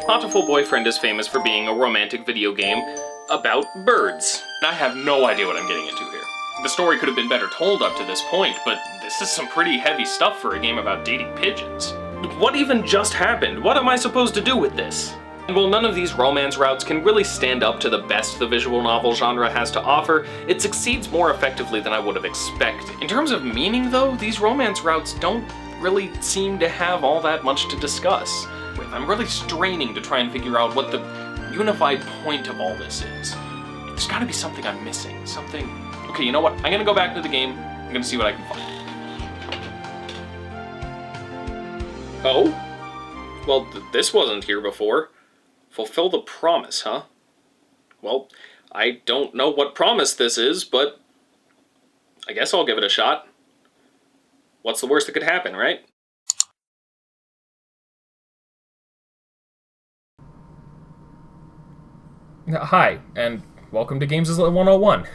Hatoful Boyfriend is famous for being a romantic video game about birds. I have no idea what I'm getting into here. The story could have been better told up to this point, but this is some pretty heavy stuff for a game about dating pigeons. What even just happened? What am I supposed to do with this? While none of these romance routes can really stand up to the best the visual novel genre has to offer, it succeeds more effectively than I would have expected. In terms of meaning though, these romance routes don't really seem to have all that much to discuss. I'm really straining to try and figure out what the unified point of all this is. There's gotta be something I'm missing, something... Okay, you know what? I'm gonna go back to the game, I'm gonna see what I can find. Oh? Well, this wasn't here before. Fulfill the promise, huh? Well, I don't know what promise this is, but I guess I'll give it a shot. What's the worst that could happen, right? Hi, and welcome to Games 101.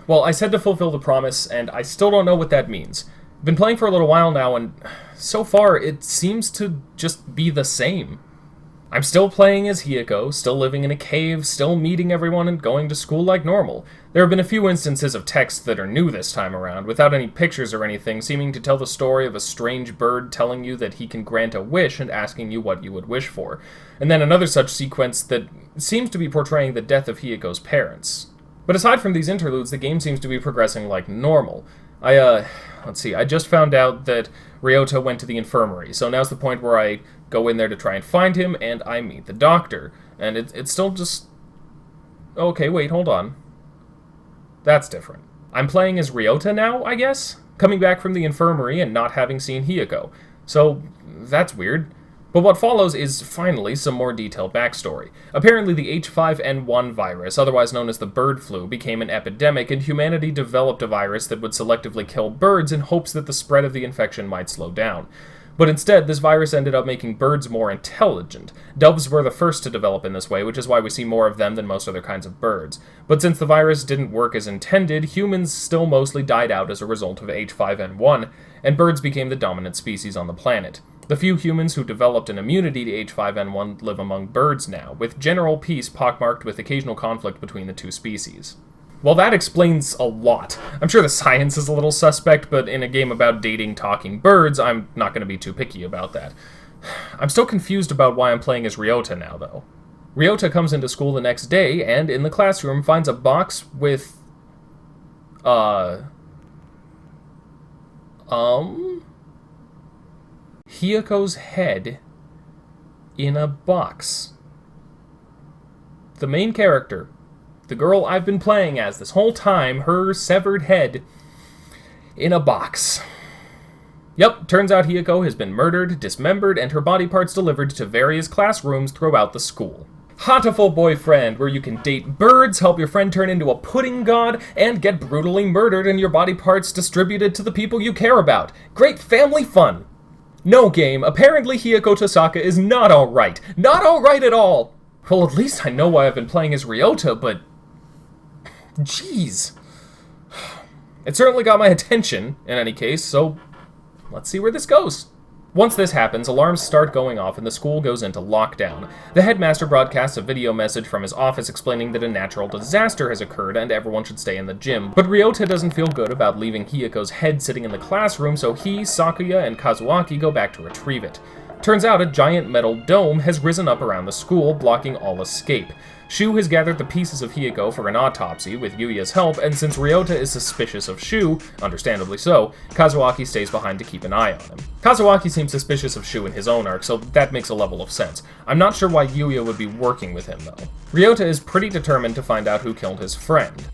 Well, I said to fulfill the promise, and I still don't know what that means. I've been playing for a little while now, and so far, it seems to just be the same. I'm still playing as Hiyoko, still living in a cave, still meeting everyone and going to school like normal. There have been a few instances of text that are new this time around, without any pictures or anything, seeming to tell the story of a strange bird telling you that he can grant a wish and asking you what you would wish for. And then another such sequence that seems to be portraying the death of Hiyoko's parents. But aside from these interludes, the game seems to be progressing like normal. Let's see, I just found out that Ryota went to the infirmary, so now's the point where I go in there to try and find him, and I meet the doctor. And it's still just... Okay, wait, hold on. That's different. I'm playing as Ryota now, I guess? Coming back from the infirmary and not having seen Hiyoko. So, that's weird. But what follows is, finally, some more detailed backstory. Apparently the H5N1 virus, otherwise known as the bird flu, became an epidemic, and humanity developed a virus that would selectively kill birds in hopes that the spread of the infection might slow down. But instead, this virus ended up making birds more intelligent. Doves were the first to develop in this way, which is why we see more of them than most other kinds of birds. But since the virus didn't work as intended, humans still mostly died out as a result of H5N1, and birds became the dominant species on the planet. The few humans who developed an immunity to H5N1 live among birds now, with general peace pockmarked with occasional conflict between the two species. Well, that explains a lot. I'm sure the science is a little suspect, but in a game about dating talking birds, I'm not going to be too picky about that. I'm still confused about why I'm playing as Ryota now, though. Ryota comes into school the next day, and in the classroom finds a box with... Hiyoko's head in a box. The main character, the girl I've been playing as this whole time, her severed head in a box. Yep, turns out Hiyoko has been murdered, dismembered, and her body parts delivered to various classrooms throughout the school. Hatoful Boyfriend, where you can date birds, help your friend turn into a pudding god, and get brutally murdered and your body parts distributed to the people you care about. Great family fun! No game, apparently Hiyoko Tosaka is not alright. Not alright at all! Well, at least I know why I've been playing as Ryota, but... Jeez. It certainly got my attention, in any case, so let's see where this goes. Once this happens, alarms start going off and the school goes into lockdown. The headmaster broadcasts a video message from his office explaining that a natural disaster has occurred and everyone should stay in the gym. But Ryota doesn't feel good about leaving Hiyoko's head sitting in the classroom, so he, Sakuya, and Kazuaki go back to retrieve it. Turns out a giant metal dome has risen up around the school, blocking all escape. Shu has gathered the pieces of Hiyoko for an autopsy with Yuya's help, and since Ryota is suspicious of Shu, understandably so, Kazuaki stays behind to keep an eye on him. Kazuaki seems suspicious of Shu in his own arc, so that makes a level of sense. I'm not sure why Yuya would be working with him, though. Ryota is pretty determined to find out who killed his friend.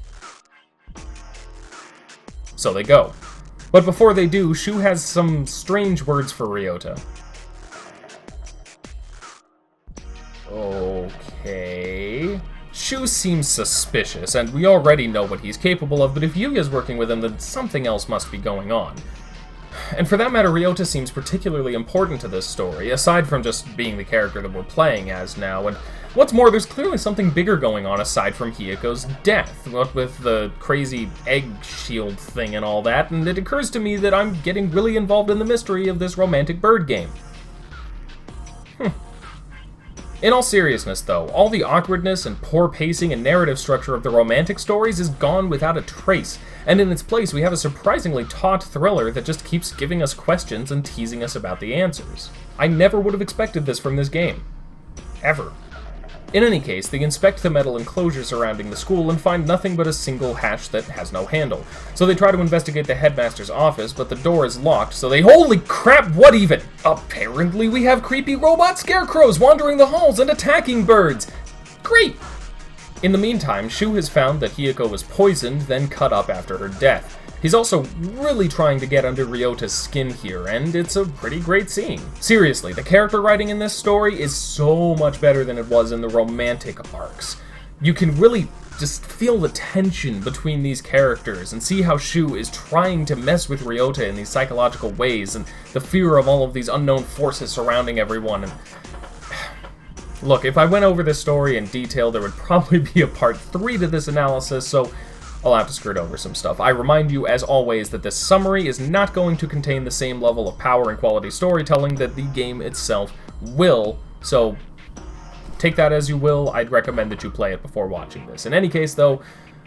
So they go. But before they do, Shu has some strange words for Ryota. Okay... Shu seems suspicious, and we already know what he's capable of, but if Yuya's working with him, then something else must be going on. And for that matter, Ryota seems particularly important to this story, aside from just being the character that we're playing as now, and what's more, there's clearly something bigger going on aside from Hiyoko's death, what with the crazy egg shield thing and all that, and it occurs to me that I'm getting really involved in the mystery of this romantic bird game. In all seriousness, though, all the awkwardness and poor pacing and narrative structure of the romantic stories is gone without a trace, and in its place we have a surprisingly taut thriller that just keeps giving us questions and teasing us about the answers. I never would have expected this from this game. Ever. In any case, they inspect the metal enclosure surrounding the school and find nothing but a single hatch that has no handle. So they try to investigate the headmaster's office, but the door is locked, so they— Holy crap, what even? Apparently we have creepy robot scarecrows wandering the halls and attacking birds! Great! In the meantime, Shu has found that Hiyoko was poisoned, then cut up after her death. He's also really trying to get under Ryota's skin here, and it's a pretty great scene. Seriously, the character writing in this story is so much better than it was in the romantic arcs. You can really just feel the tension between these characters and see how Shu is trying to mess with Ryota in these psychological ways, and the fear of all of these unknown forces surrounding everyone. And look, if I went over this story in detail, there would probably be a part 3 to this analysis, so I'll have to skirt over some stuff. I remind you, as always, that this summary is not going to contain the same level of power and quality storytelling that the game itself will, so take that as you will. I'd recommend that you play it before watching this. In any case, though,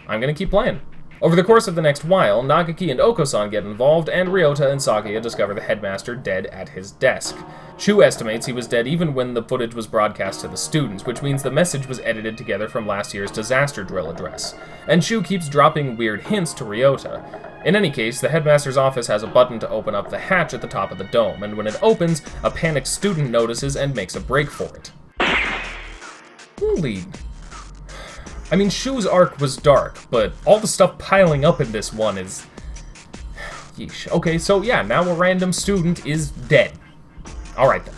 I'm going to keep playing. Over the course of the next while, Nagaki and Oko-san get involved, and Ryota and Sakuya discover the headmaster dead at his desk. Shu estimates he was dead even when the footage was broadcast to the students, which means the message was edited together from last year's disaster drill address. And Shu keeps dropping weird hints to Ryota. In any case, the headmaster's office has a button to open up the hatch at the top of the dome, and when it opens, a panicked student notices and makes a break for it. Holy— I mean, Shu's arc was dark, but all the stuff piling up in this one is— yeesh. Okay, so yeah, now a random student is dead. Alright then.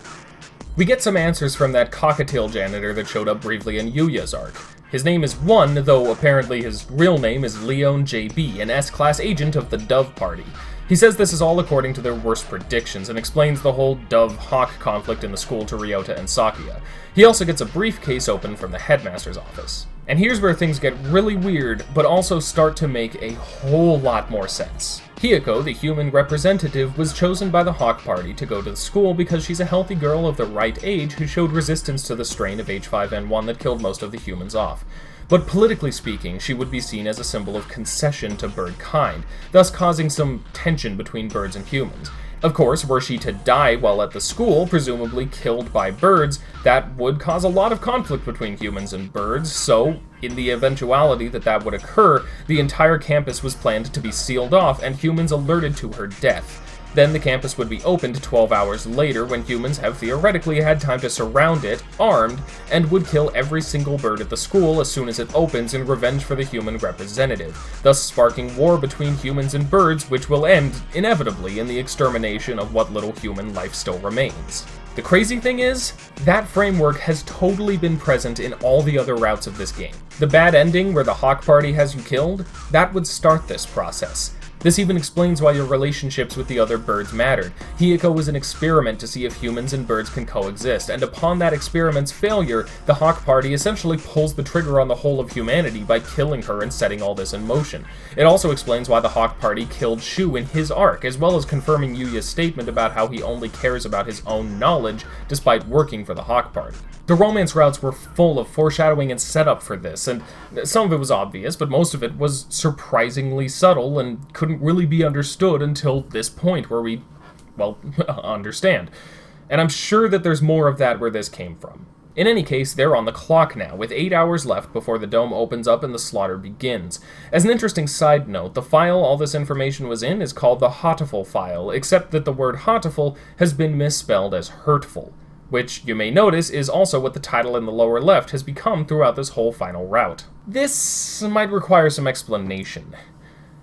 We get some answers from that cockatiel janitor that showed up briefly in Yuya's arc. His name is One, though apparently his real name is Leon JB, an S-Class agent of the Dove Party. He says this is all according to their worst predictions, and explains the whole Dove-Hawk conflict in the school to Ryota and Sakuya. He also gets a briefcase open from the headmaster's office. And here's where things get really weird, but also start to make a whole lot more sense. Hiyoko, the human representative, was chosen by the Hawk Party to go to the school because she's a healthy girl of the right age who showed resistance to the strain of H5N1 that killed most of the humans off. But politically speaking, she would be seen as a symbol of concession to bird kind, thus causing some tension between birds and humans. Of course, were she to die while at the school, presumably killed by birds, that would cause a lot of conflict between humans and birds, so in the eventuality that that would occur, the entire campus was planned to be sealed off and humans alerted to her death. Then the campus would be opened 12 hours later when humans have theoretically had time to surround it, armed, and would kill every single bird at the school as soon as it opens in revenge for the human representative, thus sparking war between humans and birds, which will end, inevitably, in the extermination of what little human life still remains. The crazy thing is, that framework has totally been present in all the other routes of this game. The bad ending where the Hawk Party has you killed, that would start this process. This even explains why your relationships with the other birds mattered. Hiyoko was an experiment to see if humans and birds can coexist, and upon that experiment's failure, the Hawk Party essentially pulls the trigger on the whole of humanity by killing her and setting all this in motion. It also explains why the Hawk Party killed Shu in his arc, as well as confirming Yuya's statement about how he only cares about his own knowledge, despite working for the Hawk Party. The romance routes were full of foreshadowing and setup for this, and some of it was obvious, but most of it was surprisingly subtle and couldn't really be understood until this point where we, well, understand. And I'm sure that there's more of that where this came from. In any case, they're on the clock now, with 8 hours left before the dome opens up and the slaughter begins. As an interesting side note, the file all this information was in is called the Hatoful file, except that the word Hatoful has been misspelled as hurtful, which you may notice is also what the title in the lower left has become throughout this whole final route. This might require some explanation.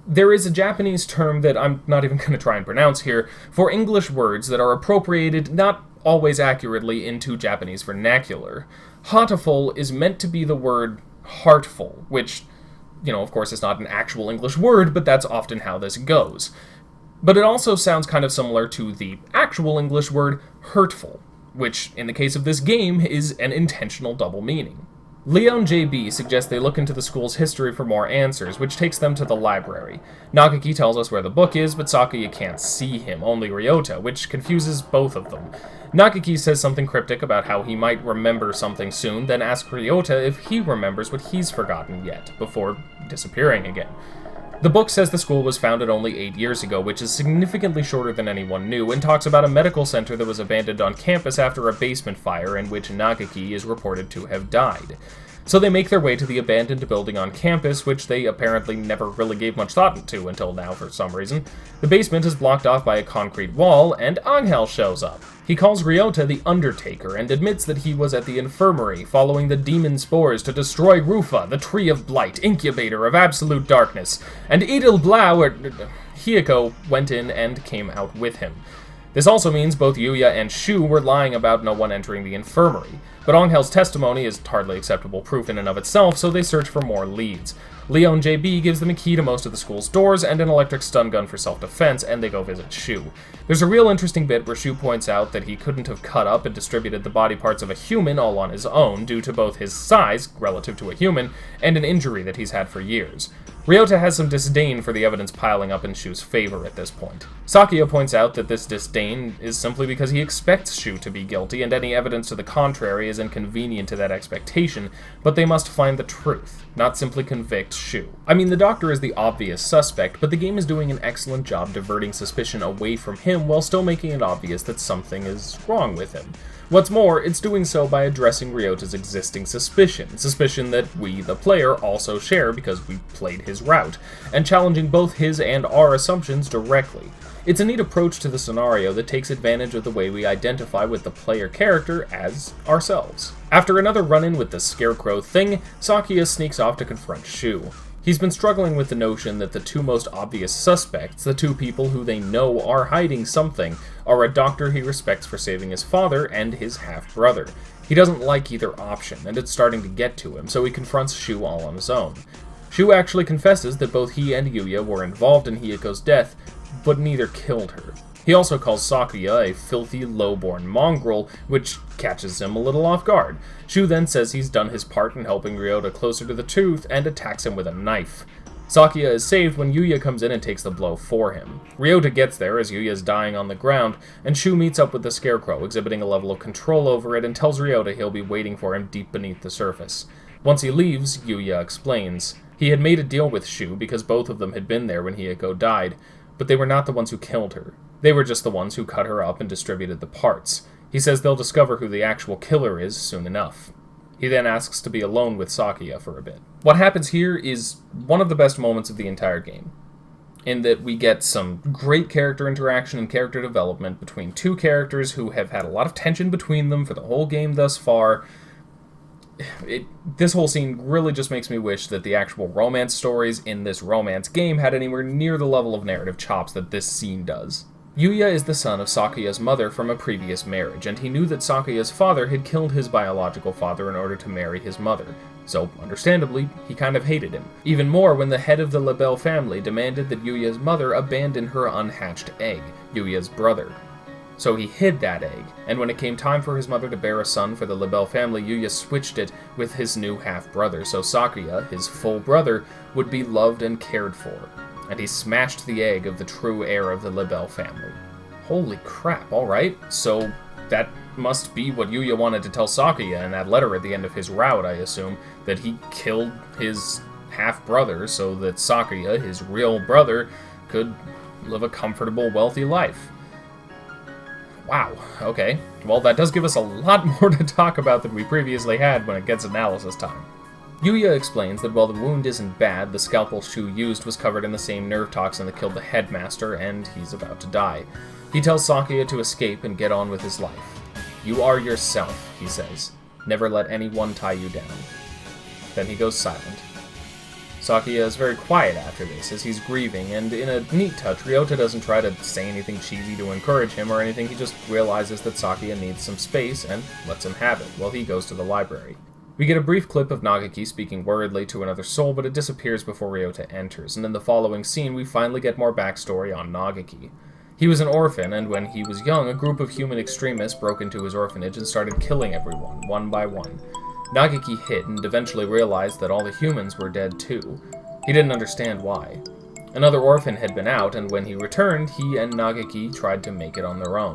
There is a Japanese term that I'm not even going to try and pronounce here for English words that are appropriated not always accurately into Japanese vernacular. Hatoful is meant to be the word heartful, which, of course is not an actual English word, but that's often how this goes. But it also sounds kind of similar to the actual English word hurtful, which, in the case of this game, is an intentional double meaning. Leon JB suggests they look into the school's history for more answers, which takes them to the library. Nagaki tells us where the book is, but Sakuya can't see him, only Ryota, which confuses both of them. Nagaki says something cryptic about how he might remember something soon, then asks Ryota if he remembers what he's forgotten yet, before disappearing again. The book says the school was founded only 8 years ago, which is significantly shorter than anyone knew, and talks about a medical center that was abandoned on campus after a basement fire in which Nagaki is reported to have died. So they make their way to the abandoned building on campus, which they apparently never really gave much thought to until now for some reason. The basement is blocked off by a concrete wall, and Angel shows up. He calls Ryota the Undertaker and admits that he was at the infirmary, following the demon spores to destroy Rufa, the Tree of Blight, incubator of absolute darkness, and Hiyako went in and came out with him. This also means both Yuya and Shu were lying about no one entering the infirmary, but Angel's testimony is hardly acceptable proof in and of itself, so they search for more leads. Leon JB gives them a key to most of the school's doors and an electric stun gun for self-defense, and they go visit Shu. There's a real interesting bit where Shu points out that he couldn't have cut up and distributed the body parts of a human all on his own, due to both his size, relative to a human, and an injury that he's had for years. Ryota has some disdain for the evidence piling up in Shu's favor at this point. Sakuya points out that this disdain is simply because he expects Shu to be guilty, and any evidence to the contrary is inconvenient to that expectation, but they must find the truth, not simply convict Shu. I mean, the doctor is the obvious suspect, but the game is doing an excellent job diverting suspicion away from him while still making it obvious that something is wrong with him. What's more, it's doing so by addressing Ryota's existing suspicion that we, the player, also share because we played his route, and challenging both his and our assumptions directly. It's a neat approach to the scenario that takes advantage of the way we identify with the player character as ourselves. After another run-in with the scarecrow thing, Sakuya sneaks off to confront Shu. He's been struggling with the notion that the two most obvious suspects, the two people who they know are hiding something, are a doctor he respects for saving his father and his half-brother. He doesn't like either option, and it's starting to get to him, so he confronts Shu all on his own. Shu actually confesses that both he and Yuya were involved in Hiyako's death, but neither killed her. He also calls Sakuya a filthy, low-born mongrel, which catches him a little off guard. Shu then says he's done his part in helping Ryota closer to the truth and attacks him with a knife. Sakuya is saved when Yuya comes in and takes the blow for him. Ryota gets there as Yuya is dying on the ground, and Shu meets up with the scarecrow, exhibiting a level of control over it, and tells Ryota he'll be waiting for him deep beneath the surface. Once he leaves, Yuya explains. He had made a deal with Shu because both of them had been there when Hiyako died, but they were not the ones who killed her. They were just the ones who cut her up and distributed the parts. He says they'll discover who the actual killer is soon enough. He then asks to be alone with Sakuya for a bit. What happens here is one of the best moments of the entire game, in that we get some great character interaction and character development between two characters who have had a lot of tension between them for the whole game thus far. This whole scene really just makes me wish that the actual romance stories in this romance game had anywhere near the level of narrative chops that this scene does. Yuya is the son of Sakuya's mother from a previous marriage, and he knew that Sakuya's father had killed his biological father in order to marry his mother. So, understandably, he kind of hated him. Even more when the head of the Lebel family demanded that Yuya's mother abandon her unhatched egg, Yuya's brother. So he hid that egg, and when it came time for his mother to bear a son for the Lebel family, Yuya switched it with his new half-brother, so Sakuya, his full brother, would be loved and cared for. And he smashed the egg of the true heir of the Lebel family. Holy crap, alright. So that must be what Yuya wanted to tell Sakuya in that letter at the end of his route, I assume, that he killed his half-brother so that Sakuya, his real brother, could live a comfortable, wealthy life. Wow, okay. Well, that does give us a lot more to talk about than we previously had when it gets analysis time. Yuya explains that while the wound isn't bad, the scalpel Shu used was covered in the same nerve toxin that killed the headmaster, and he's about to die. He tells Sakuya to escape and get on with his life. "You are yourself," he says. "Never let anyone tie you down." Then he goes silent. Sakuya is very quiet after this, as he's grieving, and in a neat touch, Ryota doesn't try to say anything cheesy to encourage him or anything, he just realizes that Sakuya needs some space and lets him have it, while he goes to the library. We get a brief clip of Nagaki speaking worriedly to another soul, but it disappears before Ryota enters, and in the following scene we finally get more backstory on Nagaki. He was an orphan, and when he was young, a group of human extremists broke into his orphanage and started killing everyone, one by one. Nageki hid and eventually realized that all the humans were dead too. He didn't understand why. Another orphan had been out, and when he returned, he and Nageki tried to make it on their own.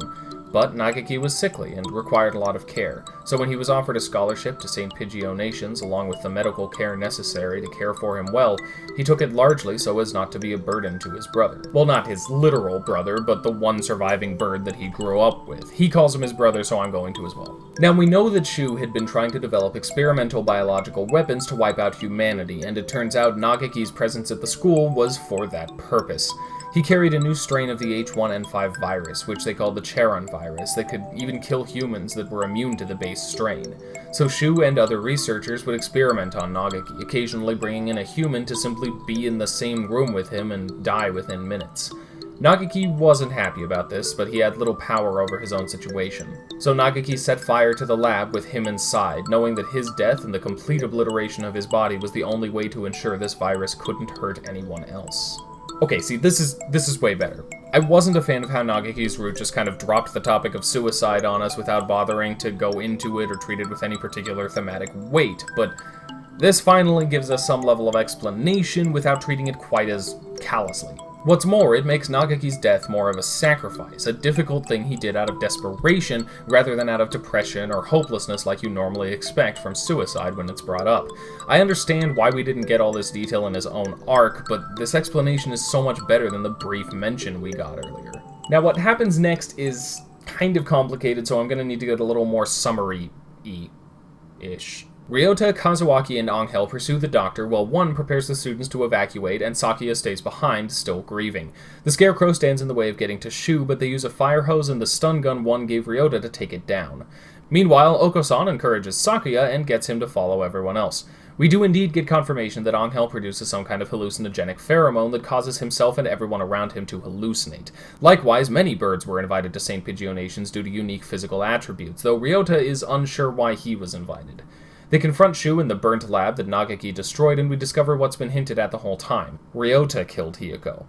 But Nageki was sickly and required a lot of care, so when he was offered a scholarship to St. Pigio Nations along with the medical care necessary to care for him well, he took it largely so as not to be a burden to his brother. Well, not his literal brother, but the one surviving bird that he grew up with. He calls him his brother, so I'm going to as well. Now, we know that Shu had been trying to develop experimental biological weapons to wipe out humanity, and it turns out Nageki's presence at the school was for that purpose. He carried a new strain of the H1N5 virus, which they called the Charon virus, that could even kill humans that were immune to the base strain. So Shu and other researchers would experiment on Nageki, occasionally bringing in a human to simply be in the same room with him and die within minutes. Nageki wasn't happy about this, but he had little power over his own situation. So Nageki set fire to the lab with him inside, knowing that his death and the complete obliteration of his body was the only way to ensure this virus couldn't hurt anyone else. Okay, see, this is way better. I wasn't a fan of how Nageki's route just kind of dropped the topic of suicide on us without bothering to go into it or treat it with any particular thematic weight, but this finally gives us some level of explanation without treating it quite as callously. What's more, it makes Nageki's death more of a sacrifice, a difficult thing he did out of desperation rather than out of depression or hopelessness like you normally expect from suicide when it's brought up. I understand why we didn't get all this detail in his own arc, but this explanation is so much better than the brief mention we got earlier. Now, what happens next is kind of complicated, so I'm going to need to get a little more summary-y-ish. Ryota, Kazuaki, and Angel pursue the doctor while one prepares the students to evacuate and Sakuya stays behind, still grieving. The Scarecrow stands in the way of getting to Shu, but they use a fire hose and the stun gun one gave Ryota to take it down. Meanwhile, Oko-san encourages Sakuya and gets him to follow everyone else. We do indeed get confirmation that Angel produces some kind of hallucinogenic pheromone that causes himself and everyone around him to hallucinate. Likewise, many birds were invited to St. Pigio Nations due to unique physical attributes, though Ryota is unsure why he was invited. They confront Shu in the burnt lab that Nageki destroyed, and we discover what's been hinted at the whole time. Ryota killed Hiyoko.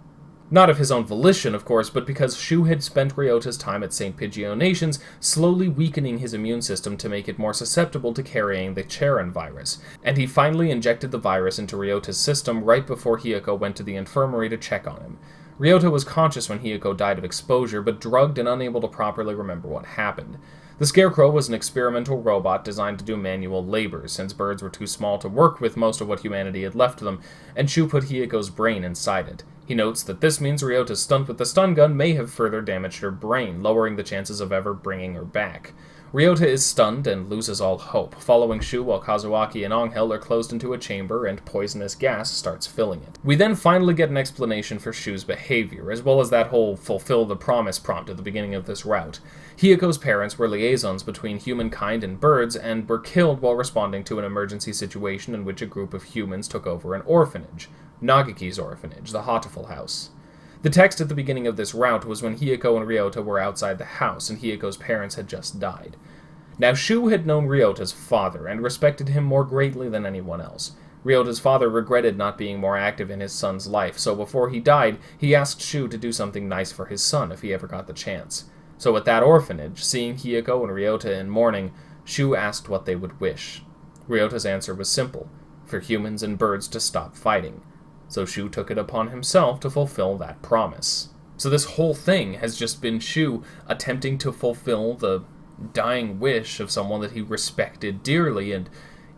Not of his own volition, of course, but because Shu had spent Ryota's time at St. Pigio Nations slowly weakening his immune system to make it more susceptible to carrying the Charon virus, and he finally injected the virus into Ryota's system right before Hiyoko went to the infirmary to check on him. Ryota was conscious when Hiyoko died of exposure, but drugged and unable to properly remember what happened. The Scarecrow was an experimental robot designed to do manual labor, since birds were too small to work with most of what humanity had left them, and Shu put Hiyoko's brain inside it. He notes that this means Ryota's stunt with the stun gun may have further damaged her brain, lowering the chances of ever bringing her back. Ryota is stunned and loses all hope, following Shu while Kazuaki and Angel are closed into a chamber and poisonous gas starts filling it. We then finally get an explanation for Shu's behavior, as well as that whole fulfill the promise prompt at the beginning of this route. Hiyoko's parents were liaisons between humankind and birds and were killed while responding to an emergency situation in which a group of humans took over an orphanage. Nageki's orphanage, the Hatoful house. The text at the beginning of this route was when Hiyoko and Ryota were outside the house and Hiyoko's parents had just died. Now, Shu had known Ryota's father and respected him more greatly than anyone else. Ryota's father regretted not being more active in his son's life, so before he died, he asked Shu to do something nice for his son if he ever got the chance. So at that orphanage, seeing Hiyoko and Ryota in mourning, Shu asked what they would wish. Ryota's answer was simple: for humans and birds to stop fighting. So Shu took it upon himself to fulfill that promise. So this whole thing has just been Shu attempting to fulfill the dying wish of someone that he respected dearly, and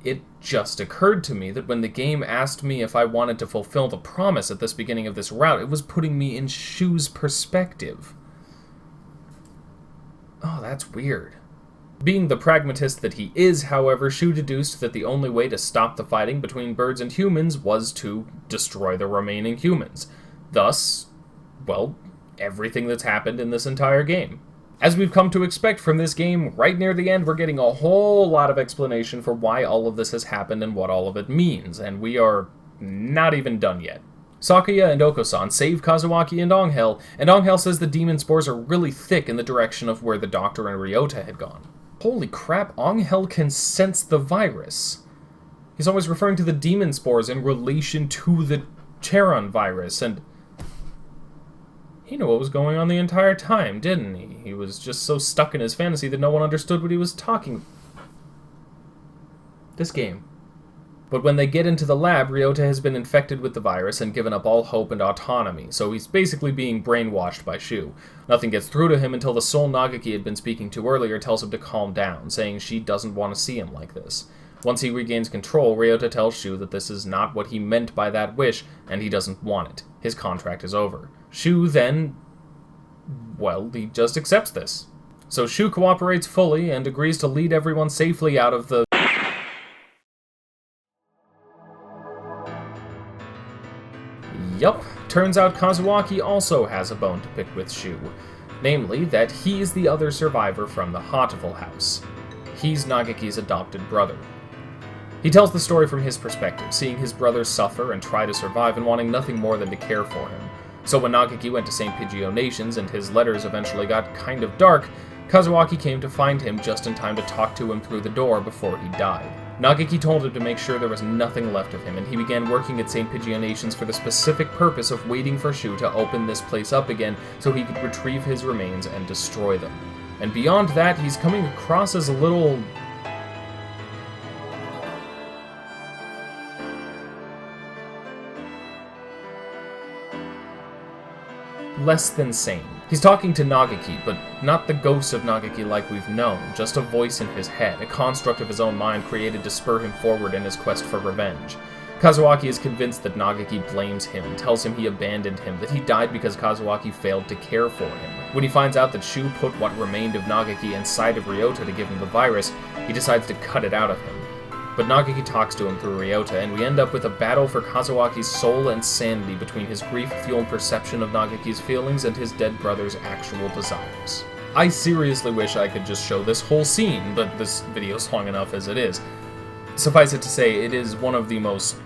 it just occurred to me that when the game asked me if I wanted to fulfill the promise at this beginning of this route, it was putting me in Shu's perspective. Oh, that's weird. Being the pragmatist that he is, however, Shu deduced that the only way to stop the fighting between birds and humans was to destroy the remaining humans. Thus, well, everything that's happened in this entire game. As we've come to expect from this game, right near the end we're getting a whole lot of explanation for why all of this has happened and what all of it means, and we are not even done yet. Sakuya and Oko-san save Kazuaki and Angel says the demon spores are really thick in the direction of where the doctor and Ryota had gone. Holy crap, Angel can sense the virus. He's always referring to the demon spores in relation to the Charon virus, and he knew what was going on the entire time, didn't he? He was just so stuck in his fantasy that no one understood what he was talking. This game. But when they get into the lab, Ryota has been infected with the virus and given up all hope and autonomy, so he's basically being brainwashed by Shu. Nothing gets through to him until the soul Nagaki had been speaking to earlier tells him to calm down, saying she doesn't want to see him like this. Once he regains control, Ryota tells Shu that this is not what he meant by that wish, and he doesn't want it. His contract is over. Shu then... well, he just accepts this. So Shu cooperates fully and agrees to lead everyone safely out of the... Yup, turns out Kazuaki also has a bone to pick with Shu. Namely, that he's the other survivor from the Hatoful house. He's Nagaki's adopted brother. He tells the story from his perspective, seeing his brother suffer and try to survive and wanting nothing more than to care for him. So when Nagaki went to St. Pigio Nations and his letters eventually got kind of dark, Kazuaki came to find him just in time to talk to him through the door before he died. Nagaki told him to make sure there was nothing left of him, and he began working at St. Pigio Nations for the specific purpose of waiting for Shu to open this place up again so he could retrieve his remains and destroy them. And beyond that, he's coming across as a little... less than sane. He's talking to Nagaki, but not the ghost of Nagaki like we've known, just a voice in his head, a construct of his own mind created to spur him forward in his quest for revenge. Kazuaki is convinced that Nagaki blames him, tells him he abandoned him, that he died because Kazuaki failed to care for him. When he finds out that Shu put what remained of Nagaki inside of Ryota to give him the virus, he decides to cut it out of him. But Nagaki talks to him through Ryota, and we end up with a battle for Kazuaki's soul and sanity between his grief-fueled perception of Nagaki's feelings and his dead brother's actual desires. I seriously wish I could just show this whole scene, but this video's long enough as it is. Suffice it to say, it is one of the most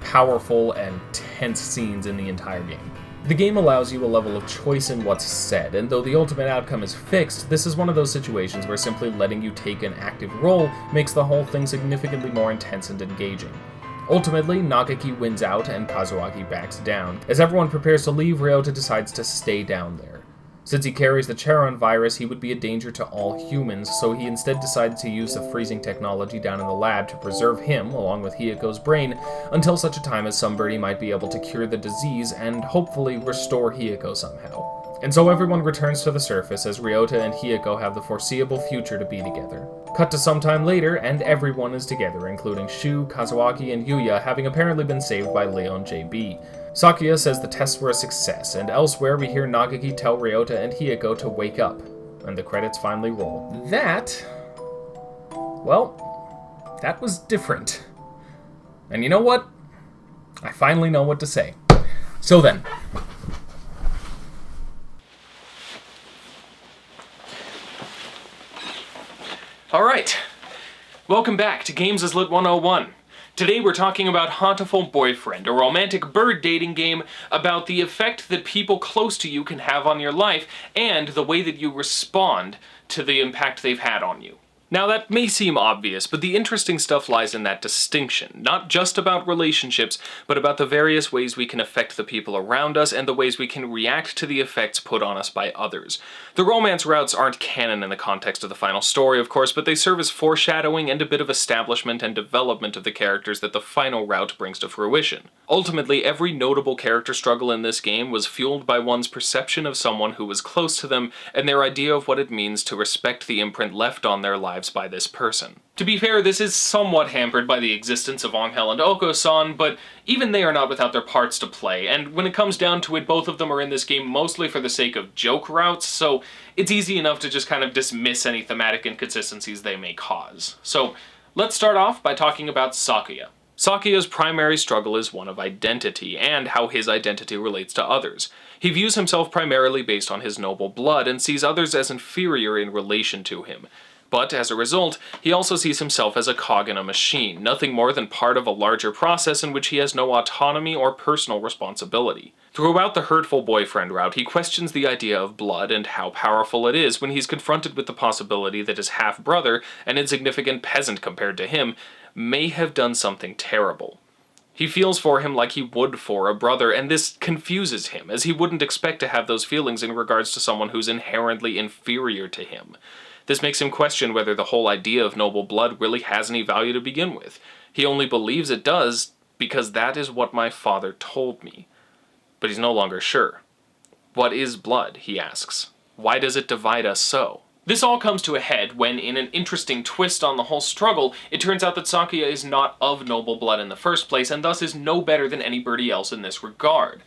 powerful and tense scenes in the entire game. The game allows you a level of choice in what's said, and though the ultimate outcome is fixed, this is one of those situations where simply letting you take an active role makes the whole thing significantly more intense and engaging. Ultimately, Nagaki wins out and Kazuaki backs down. As everyone prepares to leave, Ryota decides to stay down there. Since he carries the Charon virus, he would be a danger to all humans, so he instead decided to use the freezing technology down in the lab to preserve him, along with Hiyako's brain, until such a time as somebody might be able to cure the disease and hopefully restore Hiyako somehow. And so everyone returns to the surface as Ryota and Hiyako have the foreseeable future to be together. Cut to some time later, and everyone is together, including Shu, Kazuaki, and Yuya, having apparently been saved by Leon JB. Sakuya says the tests were a success, and elsewhere we hear Nagaki tell Ryota and Hiyako to wake up, and the credits finally roll. That... well, that was different. And you know what? I finally know what to say. So then... alright, welcome back to Games is Lit 101. Today we're talking about Hatoful Boyfriend, a romantic bird dating game about the effect that people close to you can have on your life and the way that you respond to the impact they've had on you. Now that may seem obvious, but the interesting stuff lies in that distinction, not just about relationships, but about the various ways we can affect the people around us and the ways we can react to the effects put on us by others. The romance routes aren't canon in the context of the final story, of course, but they serve as foreshadowing and a bit of establishment and development of the characters that the final route brings to fruition. Ultimately, every notable character struggle in this game was fueled by one's perception of someone who was close to them and their idea of what it means to respect the imprint left on their lives by this person. To be fair, this is somewhat hampered by the existence of Angel and Oko-san, but even they are not without their parts to play, and when it comes down to it, both of them are in this game mostly for the sake of joke routes, so it's easy enough to just kind of dismiss any thematic inconsistencies they may cause. So, let's start off by talking about Sakuya. Sakuya's primary struggle is one of identity, and how his identity relates to others. He views himself primarily based on his noble blood, and sees others as inferior in relation to him. But, as a result, he also sees himself as a cog in a machine, nothing more than part of a larger process in which he has no autonomy or personal responsibility. Throughout the hurtful boyfriend route, he questions the idea of blood and how powerful it is when he's confronted with the possibility that his half-brother, an insignificant peasant compared to him, may have done something terrible. He feels for him like he would for a brother, and this confuses him, as he wouldn't expect to have those feelings in regards to someone who's inherently inferior to him. This makes him question whether the whole idea of noble blood really has any value to begin with. He only believes it does because that is what my father told me. But he's no longer sure. What is blood, he asks. Why does it divide us so? This all comes to a head when, in an interesting twist on the whole struggle, it turns out that Sakuya is not of noble blood in the first place, and thus is no better than anybody else in this regard.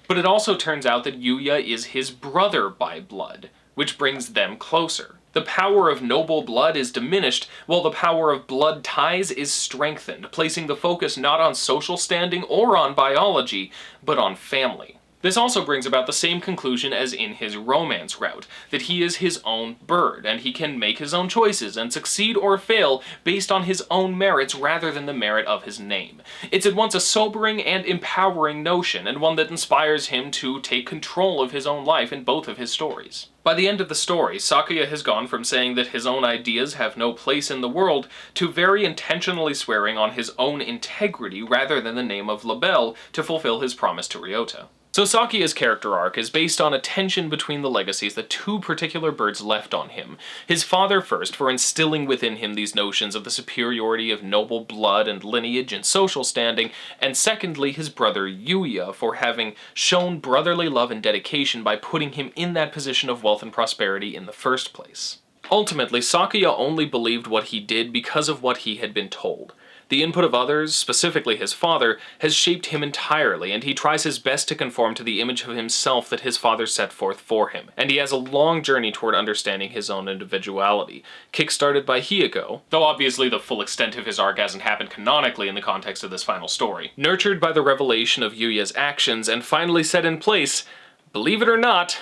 But it also turns out that Yuya is his brother by blood, which brings them closer. The power of noble blood is diminished, while the power of blood ties is strengthened, placing the focus not on social standing or on biology, but on family. This also brings about the same conclusion as in his romance route, that he is his own bird, and he can make his own choices and succeed or fail based on his own merits rather than the merit of his name. It's at once a sobering and empowering notion, and one that inspires him to take control of his own life in both of his stories. By the end of the story, Sakuya has gone from saying that his own ideas have no place in the world to very intentionally swearing on his own integrity rather than the name of Labelle to fulfill his promise to Ryota. So Sakuya's character arc is based on a tension between the legacies that two particular birds left on him. His father first, for instilling within him these notions of the superiority of noble blood and lineage and social standing, and secondly his brother Yuya for having shown brotherly love and dedication by putting him in that position of wealth and prosperity in the first place. Ultimately, Sakuya only believed what he did because of what he had been told. The input of others, specifically his father, has shaped him entirely, and he tries his best to conform to the image of himself that his father set forth for him. And he has a long journey toward understanding his own individuality, kick-started by Hiyoko, though obviously the full extent of his arc hasn't happened canonically in the context of this final story, nurtured by the revelation of Yuya's actions, and finally set in place, believe it or not,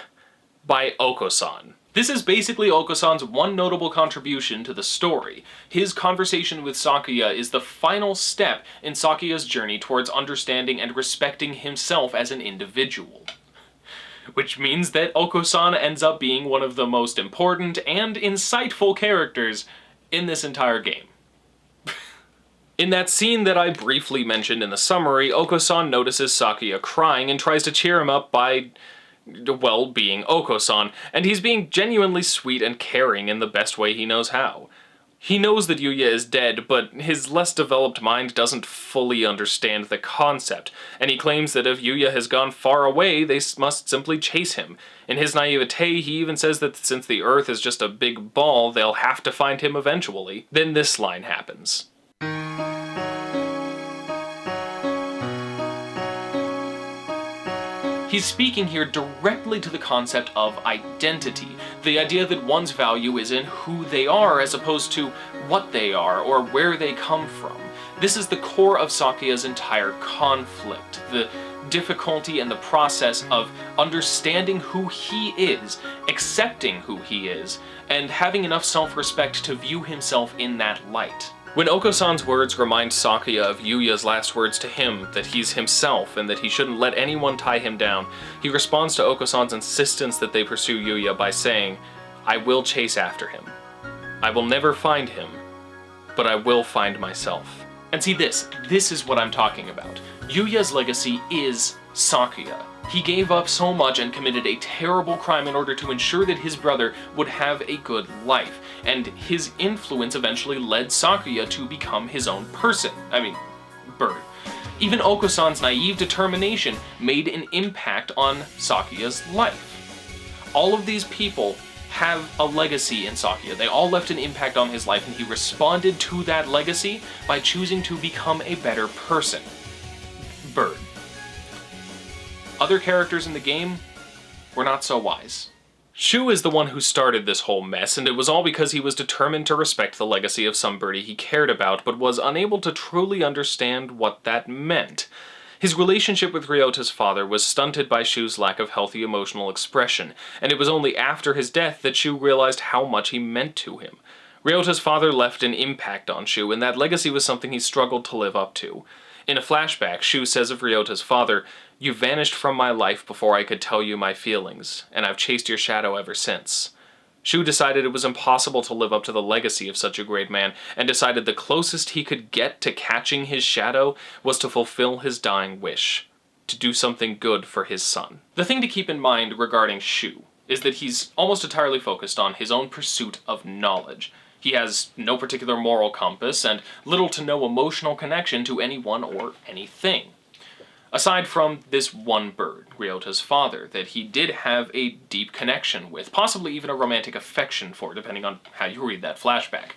by Oko-san. This is basically Oko-san's one notable contribution to the story. His conversation with Sakuya is the final step in Sakuya's journey towards understanding and respecting himself as an individual. Which means that Oko-san ends up being one of the most important and insightful characters in this entire game. In that scene that I briefly mentioned in the summary, Oko-san notices Sakuya crying and tries to cheer him up by, well, being Oko-san, and he's being genuinely sweet and caring in the best way he knows how. He knows that Yuya is dead, but his less developed mind doesn't fully understand the concept, and he claims that if Yuya has gone far away, they must simply chase him. In his naivete, he even says that since the Earth is just a big ball, they'll have to find him eventually. Then this line happens. He's speaking here directly to the concept of identity, the idea that one's value is in who they are as opposed to what they are or where they come from. This is the core of Sakuya's entire conflict, the difficulty and the process of understanding who he is, accepting who he is, and having enough self-respect to view himself in that light. When Oko-san's words remind Sakuya of Yuya's last words to him, that he's himself and that he shouldn't let anyone tie him down, he responds to Oko-san's insistence that they pursue Yuya by saying, "I will chase after him. I will never find him, but I will find myself." And see this is what I'm talking about. Yuya's legacy is Sakuya. He gave up so much and committed a terrible crime in order to ensure that his brother would have a good life, and his influence eventually led Sakuya to become his own person. Bird. Even Oko-san's naive determination made an impact on Sakuya's life. All of these people have a legacy in Sakuya. They all left an impact on his life, and he responded to that legacy by choosing to become a better person. Bird. Other characters in the game were not so wise. Shu is the one who started this whole mess, and it was all because he was determined to respect the legacy of somebody he cared about, but was unable to truly understand what that meant. His relationship with Ryota's father was stunted by Shu's lack of healthy emotional expression, and it was only after his death that Shu realized how much he meant to him. Ryota's father left an impact on Shu, and that legacy was something he struggled to live up to. In a flashback, Shu says of Ryota's father, "You vanished from my life before I could tell you my feelings, and I've chased your shadow ever since." Shu decided it was impossible to live up to the legacy of such a great man, and decided the closest he could get to catching his shadow was to fulfill his dying wish, to do something good for his son. The thing to keep in mind regarding Shu is that he's almost entirely focused on his own pursuit of knowledge. He has no particular moral compass and little to no emotional connection to anyone or anything. Aside from this one bird, Ryota's father, that he did have a deep connection with, possibly even a romantic affection for, depending on how you read that flashback.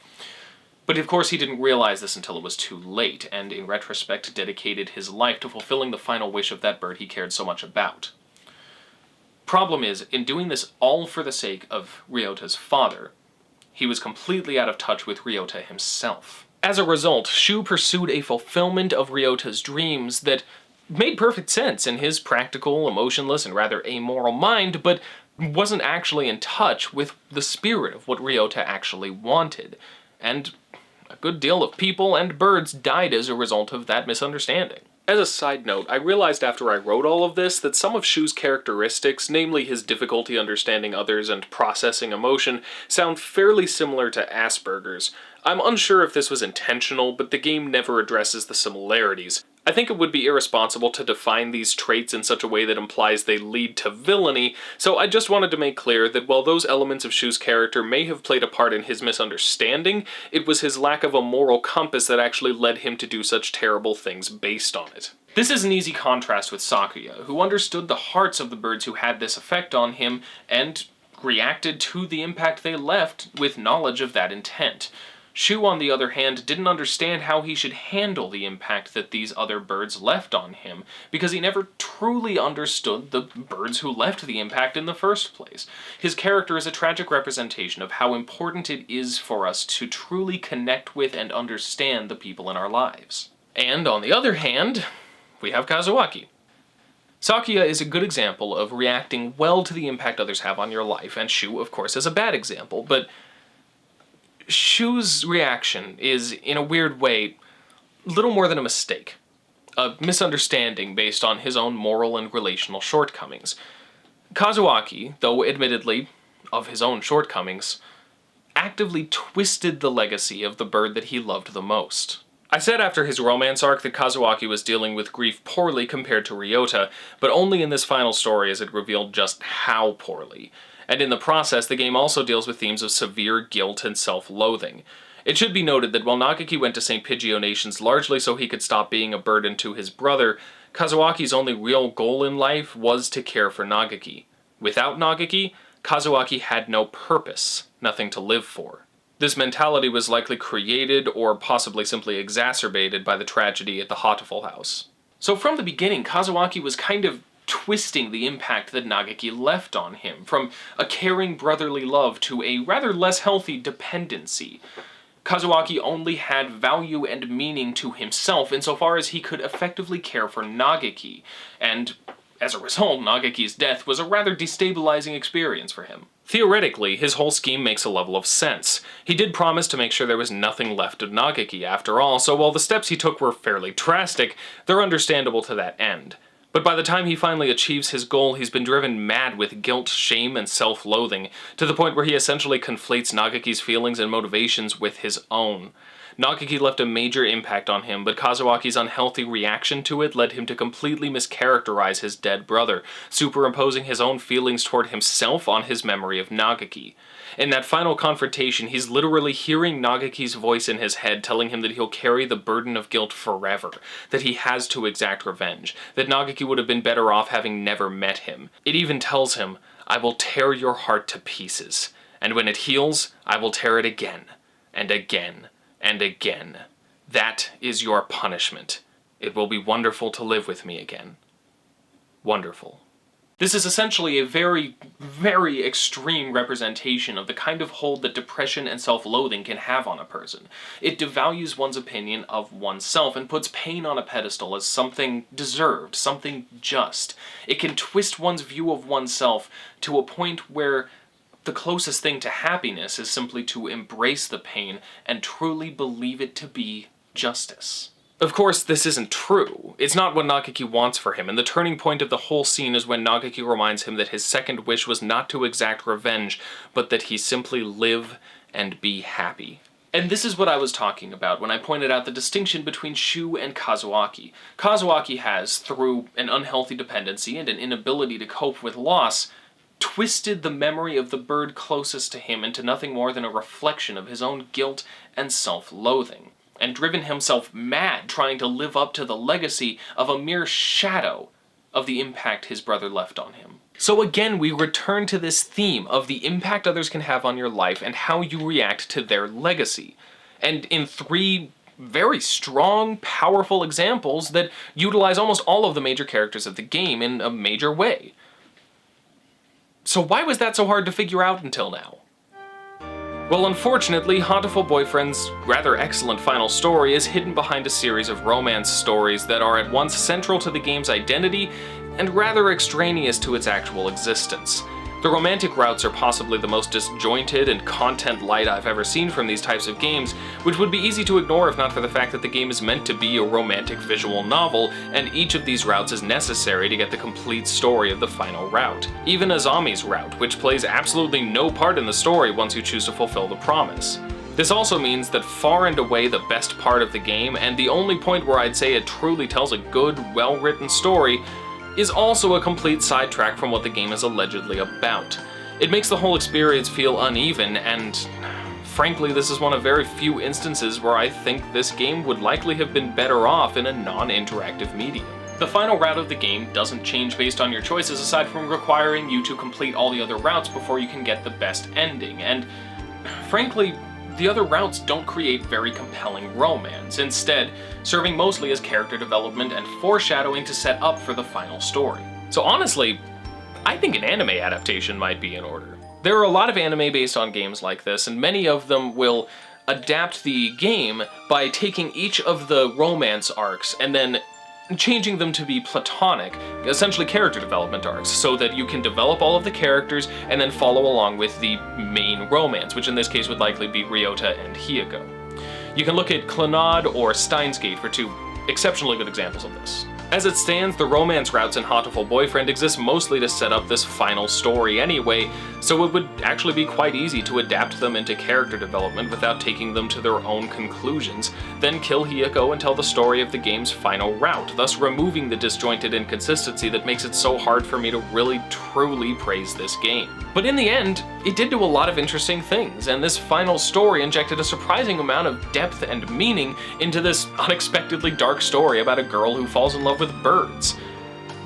But of course he didn't realize this until it was too late, and in retrospect dedicated his life to fulfilling the final wish of that bird he cared so much about. Problem is, in doing this all for the sake of Ryota's father, he was completely out of touch with Ryota himself. As a result, Shu pursued a fulfillment of Ryota's dreams that made perfect sense in his practical, emotionless, and rather amoral mind, but wasn't actually in touch with the spirit of what Ryota actually wanted. And a good deal of people and birds died as a result of that misunderstanding. As a side note, I realized after I wrote all of this that some of Shu's characteristics, namely his difficulty understanding others and processing emotion, sound fairly similar to Asperger's. I'm unsure if this was intentional, but the game never addresses the similarities. I think it would be irresponsible to define these traits in such a way that implies they lead to villainy, so I just wanted to make clear that while those elements of Shu's character may have played a part in his misunderstanding, it was his lack of a moral compass that actually led him to do such terrible things based on it. This is an easy contrast with Sakuya, who understood the hearts of the birds who had this effect on him, and reacted to the impact they left with knowledge of that intent. Shu, on the other hand, didn't understand how he should handle the impact that these other birds left on him, because he never truly understood the birds who left the impact in the first place. His character is a tragic representation of how important it is for us to truly connect with and understand the people in our lives. And, on the other hand, we have Kazuaki. Sakuya is a good example of reacting well to the impact others have on your life, and Shu, of course, is a bad example, but Shu's reaction is, in a weird way, little more than a mistake. A misunderstanding based on his own moral and relational shortcomings. Kazuaki, though admittedly of his own shortcomings, actively twisted the legacy of the bird that he loved the most. I said after his romance arc that Kazuaki was dealing with grief poorly compared to Ryota, but only in this final story is it revealed just how poorly. And in the process, the game also deals with themes of severe guilt and self-loathing. It should be noted that while Nagaki went to St. Pigio Nations largely so he could stop being a burden to his brother, Kazuaki's only real goal in life was to care for Nagaki. Without Nagaki, Kazuaki had no purpose, nothing to live for. This mentality was likely created, or possibly simply exacerbated, by the tragedy at the Hatoful house. So from the beginning, Kazuaki was kind of twisting the impact that Nagaki left on him, from a caring brotherly love to a rather less healthy dependency. Kazuaki only had value and meaning to himself insofar as he could effectively care for Nagaki, and as a result, Nagaki's death was a rather destabilizing experience for him. Theoretically, his whole scheme makes a level of sense. He did promise to make sure there was nothing left of Nagaki after all, so while the steps he took were fairly drastic, they're understandable to that end. But by the time he finally achieves his goal, he's been driven mad with guilt, shame, and self-loathing, to the point where he essentially conflates Nagaki's feelings and motivations with his own. Nagaki left a major impact on him, but Kazuaki's unhealthy reaction to it led him to completely mischaracterize his dead brother, superimposing his own feelings toward himself on his memory of Nagaki. In that final confrontation, he's literally hearing Nagaki's voice in his head telling him that he'll carry the burden of guilt forever, that he has to exact revenge, that Nagaki would have been better off having never met him. It even tells him, "I will tear your heart to pieces, and when it heals, I will tear it again, and again, and again. That is your punishment. It will be wonderful to live with me again." Wonderful. This is essentially a very, very extreme representation of the kind of hold that depression and self-loathing can have on a person. It devalues one's opinion of oneself and puts pain on a pedestal as something deserved, something just. It can twist one's view of oneself to a point where the closest thing to happiness is simply to embrace the pain and truly believe it to be justice. Of course, this isn't true. It's not what Nagaki wants for him, and the turning point of the whole scene is when Nagaki reminds him that his second wish was not to exact revenge, but that he simply live and be happy. And this is what I was talking about when I pointed out the distinction between Shu and Kazuaki. Kazuaki has, through an unhealthy dependency and an inability to cope with loss, twisted the memory of the bird closest to him into nothing more than a reflection of his own guilt and self-loathing, and driven himself mad trying to live up to the legacy of a mere shadow of the impact his brother left on him. So again, we return to this theme of the impact others can have on your life and how you react to their legacy. And in 3 very strong, powerful examples that utilize almost all of the major characters of the game in a major way. So why was that so hard to figure out until now? Well, unfortunately, Hatoful Boyfriend's rather excellent final story is hidden behind a series of romance stories that are at once central to the game's identity and rather extraneous to its actual existence. The romantic routes are possibly the most disjointed and content-light I've ever seen from these types of games, which would be easy to ignore if not for the fact that the game is meant to be a romantic visual novel, and each of these routes is necessary to get the complete story of the final route. Even Azami's route, which plays absolutely no part in the story once you choose to fulfill the promise. This also means that far and away the best part of the game, and the only point where I'd say it truly tells a good, well-written story, is also a complete sidetrack from what the game is allegedly about. It makes the whole experience feel uneven, and frankly, this is one of very few instances where I think this game would likely have been better off in a non-interactive medium. The final route of the game doesn't change based on your choices aside from requiring you to complete all the other routes before you can get the best ending, and frankly, the other routes don't create very compelling romance, instead serving mostly as character development and foreshadowing to set up for the final story. So honestly, I think an anime adaptation might be in order. There are a lot of anime based on games like this, and many of them will adapt the game by taking each of the romance arcs and then changing them to be platonic, essentially character development arcs, so that you can develop all of the characters and then follow along with the main romance, which in this case would likely be Ryota and Hiyoko. You can look at Clannad or Steins Gate for 2 exceptionally good examples of this. As it stands, the romance routes in Hatoful Boyfriend exist mostly to set up this final story anyway, so it would actually be quite easy to adapt them into character development without taking them to their own conclusions, then kill Hiyoko and tell the story of the game's final route, thus removing the disjointed inconsistency that makes it so hard for me to really truly praise this game. But in the end, it did do a lot of interesting things, and this final story injected a surprising amount of depth and meaning into this unexpectedly dark story about a girl who falls in love with birds.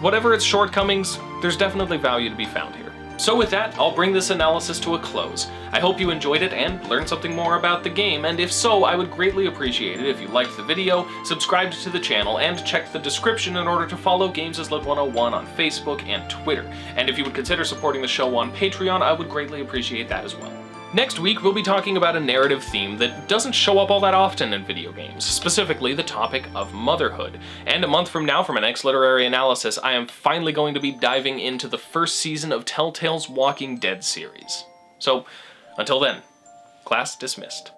Whatever its shortcomings, there's definitely value to be found here. So with that, I'll bring this analysis to a close. I hope you enjoyed it and learned something more about the game, and if so, I would greatly appreciate it if you liked the video, subscribed to the channel, and checked the description in order to follow Games as Lit 101 on Facebook and Twitter. And if you would consider supporting the show on Patreon, I would greatly appreciate that as well. Next week, we'll be talking about a narrative theme that doesn't show up all that often in video games, specifically the topic of motherhood. And a month from now, for my next literary analysis, I am finally going to be diving into the first season of Telltale's Walking Dead series. So, until then, class dismissed.